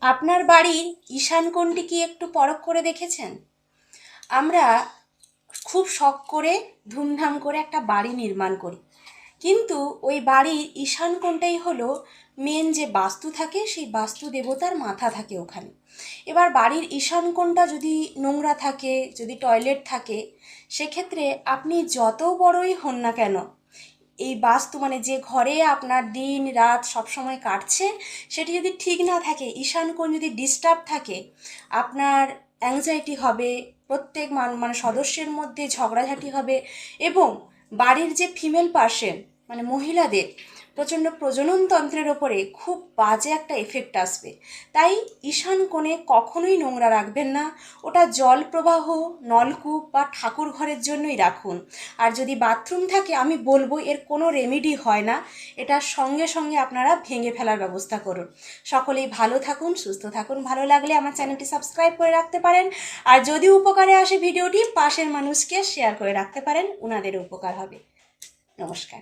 আপনার বাড়ির ঈশান কোণটি কি একটু পরখ করে দেখেছেন? আমরা খুব শখ করে ধুমধাম করে একটা বাড়ি নির্মাণ করি, কিন্তু ওই বাড়ির ঈশান কোণটাই হলো মেন যে বাস্তু থাকে, সেই বাস্তু দেবতার মাথা থাকে ওখানে। এবার বাড়ির ঈশান কোণটা যদি নোংরা থাকে, যদি টয়লেট থাকে, সেক্ষেত্রে আপনি যত বড়ই হন না কেন, এই বাস্তু মানে যে ঘরে আপনার দিন রাত সব সময় কাটছে, সেটি যদি ঠিক না থাকে, ঈশান কোণ যদি ডিস্টার্ব থাকে, আপনার অ্যাংজাইটি হবে, প্রত্যেক মানে সদস্যের মধ্যে ঝগড়াঝাটি হবে, এবং বাড়ির যে ফিমেল পার্সন মানে মহিলাদের প্রচণ্ড প্রজননতন্ত্রের ওপরে খুব বাজে একটা এফেক্ট আসবে। তাই ঈশান কোণে কখনোই নোংরা রাখবেন না। ওটা জল প্রবাহ, নলকূপ বা ঠাকুর ঘরের জন্যই রাখুন। আর যদি বাথরুম থাকে, আমি বলবো এর কোনো রেমেডি হয় না, এটা সঙ্গে সঙ্গে আপনারা ভেঙে ফেলার ব্যবস্থা করুন। সকলেই ভালো থাকুন, সুস্থ থাকুন। ভালো লাগলে আমার চ্যানেলটি সাবস্ক্রাইব করে রাখতে পারেন, আর যদি উপকারে আসে ভিডিওটি, পাশের মানুষকে শেয়ার করে রাখতে পারেন, ওনাদেরও উপকার হবে। নমস্কার।